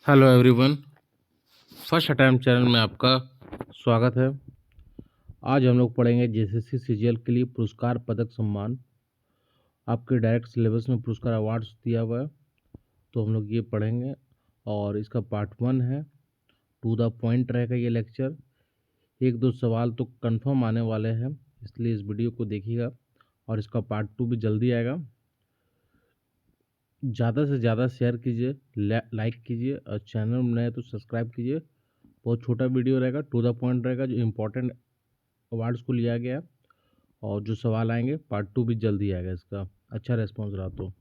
Hello everyone, first attempt channel में आपका स्वागत है। आज हम लोग पढ़ेंगे जेएसएससी सीजीएल के लिए पुरस्कार पदक सम्मान। आपके डायरेक्ट सिलेबस में पुरस्कार अवार्ड्स दिया हुआ है, तो हम लोग ये पढ़ेंगे और इसका पार्ट 1 है। टू द पॉइंट रहेगा ये लेक्चर। एक दो सवाल तो कंफर्म आने वाले हैं, इसलिए इस वीडियो को देखिएगा और इसका पार्ट 2 भी जल्दी आएगा। ज़्यादा से ज़्यादा शेयर कीजिए, लाइक कीजिए और चैनल में नए तो सब्सक्राइब कीजिए। बहुत छोटा वीडियो रहेगा, टू द पॉइंट रहेगा, जो इम्पोर्टेंट अवार्ड्स को लिया गया है और जो सवाल आएंगे पार्ट 2 भी जल्दी आएगा। इसका अच्छा रेस्पॉन्स रहा तो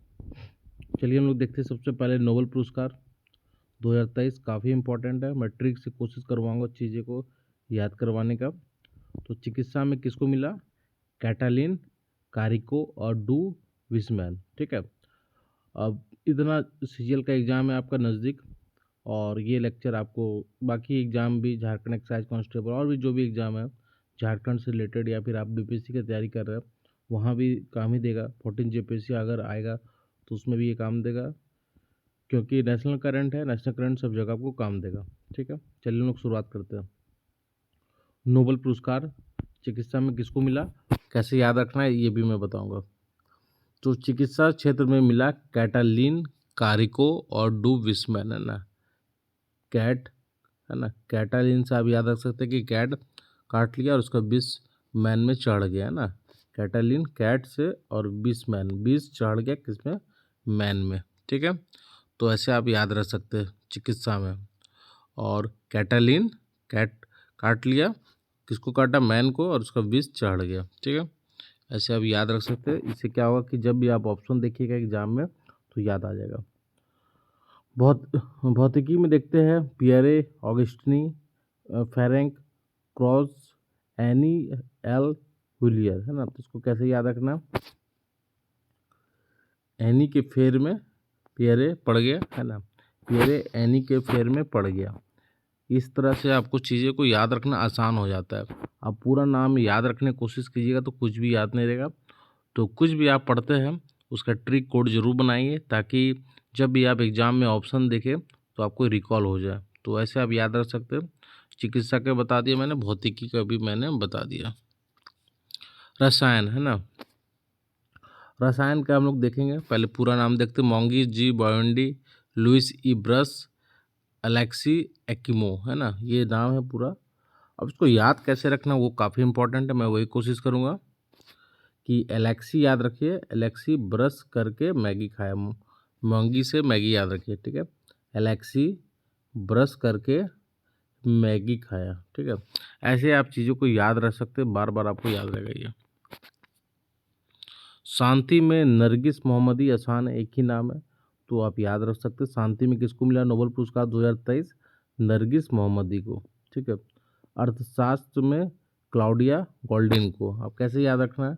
चलिए हम लोग देखते हैं। सबसे पहले नोबेल पुरस्कार 2023 काफ़ी इंपॉर्टेंट है। मैं ट्रिक से कोशिश करवाऊंगा चीज़ें को याद करवाने का। तो चिकित्सा में किसको मिला? कैटालिन कारिको और डू विस्मैन। ठीक है, अब इतना सीजीएल का एग्ज़ाम है आपका नज़दीक, और ये लेक्चर आपको बाकी एग्ज़ाम भी, झारखंड एक्साइज कांस्टेबल और भी जो भी एग्ज़ाम है झारखंड से रिलेटेड, या फिर आप बीपीएससी की तैयारी कर रहे हैं वहाँ भी काम ही देगा। 14 जेपीएससी अगर आएगा तो उसमें भी ये काम देगा, क्योंकि नेशनल करंट है। नेशनल करंट सब जगह आपको काम देगा। ठीक है, चलिए हम लोग शुरुआत करते हैं। नोबेल पुरस्कार चिकित्सा में किसको मिला, कैसे याद रखना है ये भी मैं बताऊंगा। तो चिकित्सा क्षेत्र में मिला कैटालिन कारिको और डू विस्मैन, है ना। कैट, है ना, कैटालिन से आप याद रख सकते हैं कि कैट काट लिया और उसका विष मैन में चढ़ गया, है ना। कैटालिन कैट से, और विष मैन, विष चढ़ गया किसमें? मैन में। ठीक है, तो ऐसे आप याद रख सकते हैं चिकित्सा में। और कैटालिन कैट काट लिया, किसको काटा? मैन को, और उसका विष चढ़ गया। ठीक है, ऐसे आप याद रख सकते हैं। इससे क्या होगा कि जब भी आप ऑप्शन देखिएगा एग्जाम में तो याद आ जाएगा। भौतिकी में देखते हैं Pierre Agostini, Ferenc, Krausz, Anne L'Huillier, है ना। तो इसको कैसे याद रखना? एनी के फेर में पियरे पड़ गया, है ना। पियरे एनी के फेर में पड़ गया। इस तरह से आपको चीज़ें को याद रखना आसान हो जाता है। आप पूरा नाम याद रखने की कोशिश कीजिएगा तो कुछ भी याद नहीं रहेगा। तो कुछ भी आप पढ़ते हैं उसका ट्रिक कोड जरूर बनाइए, ताकि जब भी आप एग्ज़ाम में ऑप्शन देखें तो आपको रिकॉल हो जाए। तो ऐसे आप याद रख सकते हैं। चिकित्सा का बता दिया मैंने, भौतिकी का भी मैंने बता दिया। रसायन, है ना। रसायन का हम लोग देखेंगे, पहले पूरा नाम देखते हैं। मोंगी जी बॉयंडी, लुइस ई ब्रस, अलेक्सी एक्किमो, है ना, ये नाम है पूरा। अब इसको याद कैसे रखना वो काफ़ी इंपॉर्टेंट है, मैं वही कोशिश करूँगा कि एलेक्सी याद रखिए। एलेक्सी ब्रश करके मैगी खाया, मोंगी से मैगी याद रखिए। ठीक है, एलेक्सी ब्रश करके मैगी खाया। ठीक है, ऐसे आप चीज़ों को याद रख सकते हैं, बार बार आपको याद रहेगा ये। शांति में नरगिस मोहम्मदी, आसान है, एक ही नाम है, तो आप याद रख सकते हैं। शांति में किसको मिला नोबेल पुरस्कार 2023? नरगिस मोहम्मदी को। ठीक है, अर्थशास्त्र में क्लाउडिया गोल्डिन को। आप कैसे याद रखना है?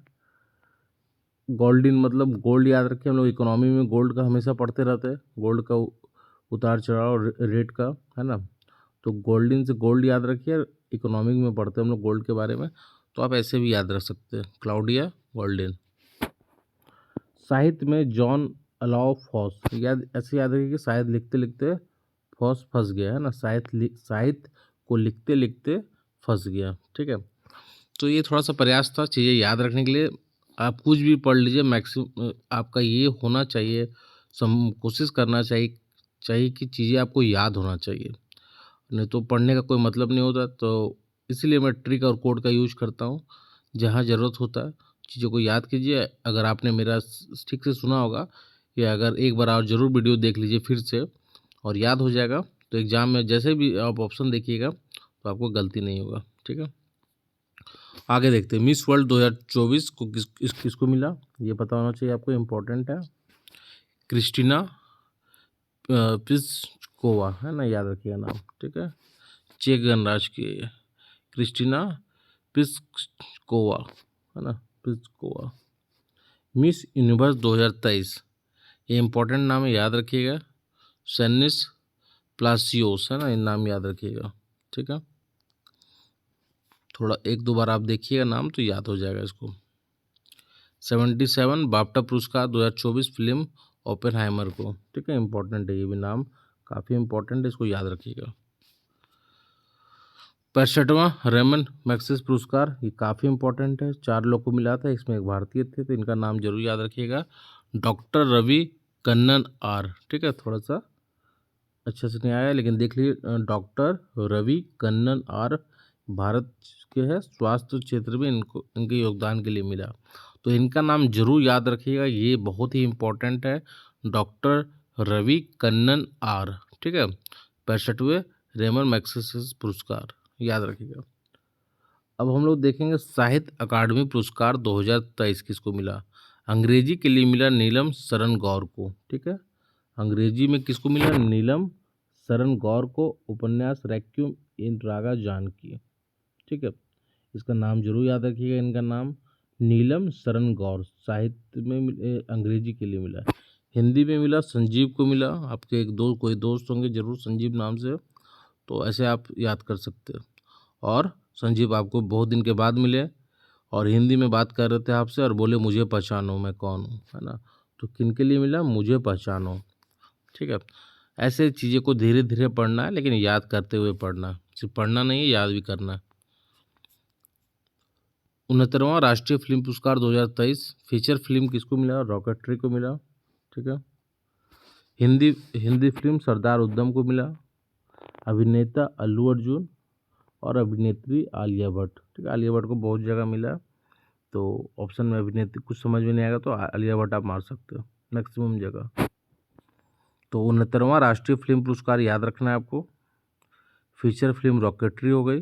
गोल्डिन मतलब गोल्ड याद रखिए। हम लोग इकोनॉमी में गोल्ड का हमेशा पढ़ते रहते हैं, गोल्ड का उतार चढ़ाव रेट का, है ना। तो गोल्डन से गोल्ड याद रखिए। इकोनॉमिक में पढ़ते हैं हम लोग गोल्ड के बारे में, तो आप ऐसे भी याद रख सकते हैं, क्लाउडिया गोल्डन। साहित्य में जॉन अलाउ फॉस, याद ऐसे याद रखिए कि शायद लिखते लिखते फॉस फंस गया, है ना। साहित्य को लिखते लिखते फंस गया। ठीक है, तो ये थोड़ा सा प्रयास था चीज़ें याद रखने के लिए। आप कुछ भी पढ़ लीजिए, मैक्सिमम आपका ये होना चाहिए, कोशिश करना चाहिए कि चीज़ें आपको याद होना चाहिए, नहीं तो पढ़ने का कोई मतलब नहीं होता। तो इसीलिए मैं ट्रिक और कोड का यूज करता हूँ। जहाँ ज़रूरत होता है चीज़ों को याद कीजिए। अगर आपने मेरा ठीक से सुना होगा, या अगर एक बार और ज़रूर वीडियो देख लीजिए फिर से, और याद हो जाएगा, तो एग्ज़ाम में जैसे भी आप ऑप्शन देखिएगा तो आपको गलती नहीं होगा। ठीक है, आगे देखते हैं। मिस वर्ल्ड 2024 को किसको मिला, ये पता होना चाहिए आपको, इम्पोर्टेंट है। क्रिस्टीना प्लिस्कोवा, है ना, याद रखिएगा नाम। ठीक है, चेक गणराज्य की है क्रिस्टीना प्लिस्कोवा, है ना, प्लिस्कोवा। मिस यूनिवर्स 2023, ये इम्पोर्टेंट नाम है, याद रखिएगा। सेनिस प्लासियोस, है ना, ये नाम याद रखिएगा। ठीक है, थोड़ा एक दो बार आप देखिएगा नाम तो याद हो जाएगा इसको। 77 बाफ्टा पुरस्कार 2024 फिल्म ओपेनहाइमर को। ठीक है, इंपॉर्टेंट है ये भी नाम, काफ़ी इंपॉर्टेंट है, इसको याद रखिएगा। 65वां रेमन मैग्सेसे पुरस्कार, ये काफ़ी इंपॉर्टेंट है, 4 लोग को मिला था, इसमें एक भारतीय थे, तो इनका नाम जरूर याद रखिएगा, डॉक्टर रवि कन्नन आर। ठीक है, थोड़ा सा अच्छे से नहीं आया लेकिन देख लीजिए, डॉक्टर रवि कन्नन आर भारत के हैं, स्वास्थ्य क्षेत्र में इनको इनके योगदान के लिए मिला, तो इनका नाम जरूर याद रखिएगा, ये बहुत ही इम्पोर्टेंट है, डॉक्टर रवि कन्नन आर। ठीक है, 65वें रेमन मैग्सेसे पुरस्कार याद रखिएगा। अब हम लोग देखेंगे साहित्य अकादमी पुरस्कार 2023 किसको मिला। अंग्रेजी के लिए मिला नीलम शरण गौर को। ठीक है, अंग्रेजी में किसको मिला, नीलम शरण गौर को, उपन्यास रैक्यूम इन रागा जानकी। ठीक है, इसका नाम जरूर याद रखिएगा, इनका नाम नीलम शरण गौर, साहित्य में अंग्रेजी के लिए मिला। हिंदी में मिला संजीव को मिला, आपके एक दो कोई दोस्त होंगे जरूर संजीव नाम से, तो ऐसे आप याद कर सकते हो। और संजीव आपको बहुत दिन के बाद मिले और हिंदी में बात कर रहे थे आपसे और बोले मुझे पहचानो मैं कौन हूँ, है ना, तो किन के लिए मिला, मुझे पहचानो। ठीक है, ऐसे चीज़ें को धीरे धीरे पढ़ना है लेकिन याद करते हुए पढ़ना, सिर्फ पढ़ना नहीं है, याद भी करना है। 69वां राष्ट्रीय फिल्म पुरस्कार 2023 फीचर फिल्म किसको मिला, रॉकेटरी को मिला। ठीक है, हिंदी फिल्म सरदार उधम को मिला, अभिनेता अल्लू अर्जुन और अभिनेत्री आलिया भट्ट। ठीक है, आलिया भट्ट को बहुत जगह मिला, तो ऑप्शन में अभिनेत्री कुछ समझ में नहीं आएगा तो आलिया भट्ट आप मार सकते हो मैक्सिमम जगह। तो 69वां राष्ट्रीय फिल्म पुरस्कार याद रखना है आपको, फीचर फिल्म रॉकेटरी हो गई,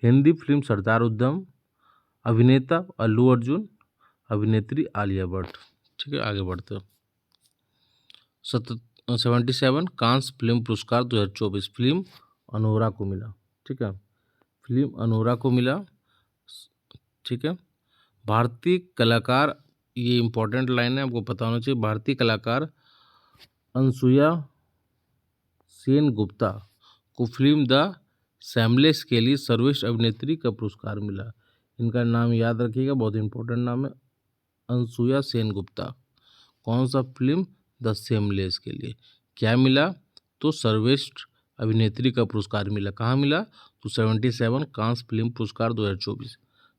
हिंदी फिल्म सरदार उधम, अभिनेता अल्लू अर्जुन, अभिनेत्री आलिया भट्ट। ठीक है, आगे बढ़ते हैं। 77 कांस फिल्म पुरस्कार 2024 फिल्म अनोरा को मिला। ठीक है, फिल्म अनोरा को मिला। ठीक है, भारतीय कलाकार, ये इंपॉर्टेंट लाइन है, आपको पता होना चाहिए, भारतीय कलाकार अनसुया सेन गुप्ता को फिल्म द शैमलेस के लिए सर्वश्रेष्ठ अभिनेत्री का पुरस्कार मिला। इनका नाम याद रखिएगा, बहुत इंपॉर्टेंट नाम है, अनसुया सेन गुप्ता। कौन सा फिल्म, द शैमलेस के लिए क्या मिला, तो सर्वश्रेष्ठ अभिनेत्री का पुरस्कार मिला। कहाँ मिला, तो 77 कांस फिल्म पुरस्कार 2024।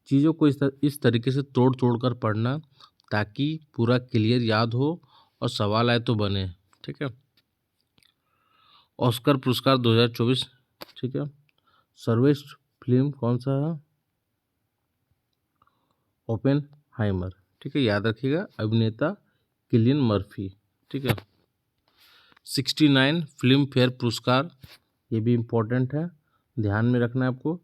चीज़ों को इस तरीके से तोड़ तोड़ कर पढ़ना ताकि पूरा क्लियर याद हो और सवाल आए तो बने। ठीक है, ऑस्कर पुरस्कार 2024। ठीक है, सर्वश्रेष्ठ फिल्म कौन सा है, ओपेनहाइमर। ठीक है, याद रखिएगा, अभिनेता किलियन मर्फी। ठीक है, 69 फिल्म फेयर पुरस्कार, ये भी इम्पोर्टेंट है, ध्यान में रखना है आपको,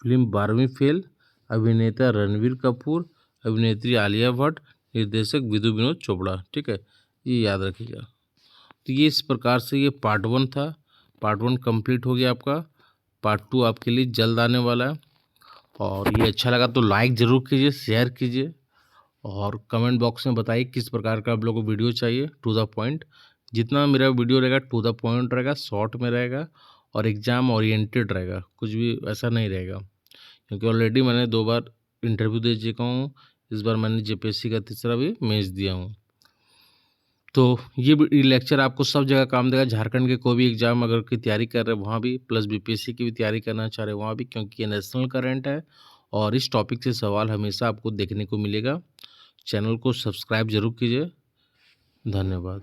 फिल्म 12वीं फेल, अभिनेता रणवीर कपूर, अभिनेत्री आलिया भट्ट, निर्देशक विधु विनोद चोपड़ा। ठीक है, ये याद रखिएगा। तो ये इस प्रकार से ये पार्ट 1 था, पार्ट 1 कंप्लीट हो गया आपका, पार्ट 2 आपके लिए जल्द आने वाला है। और ये अच्छा लगा तो लाइक ज़रूर कीजिए, शेयर कीजिए और कमेंट बॉक्स में बताइए किस प्रकार का आप लोगों को वीडियो चाहिए, टू द पॉइंट। जितना मेरा वीडियो रहेगा टू द पॉइंट रहेगा, शॉर्ट में रहेगा और एग्ज़ाम ओरिएंटेड रहेगा, कुछ भी ऐसा नहीं रहेगा, क्योंकि ऑलरेडी मैंने 2 बार इंटरव्यू दे चुका हूँ, इस बार मैंने जेपीएससी का तीसरा भी मेंस दिया हूँ। तो ये लेक्चर आपको सब जगह काम देगा, झारखंड के कोई भी एग्जाम अगर की तैयारी कर रहे हैं वहाँ भी, प्लस बीपीएससी की भी तैयारी करना चाह रहे हैं वहाँ भी, क्योंकि ये नेशनल करंट है और इस टॉपिक से सवाल हमेशा आपको देखने को मिलेगा। चैनल को सब्सक्राइब जरूर कीजिए। धन्यवाद।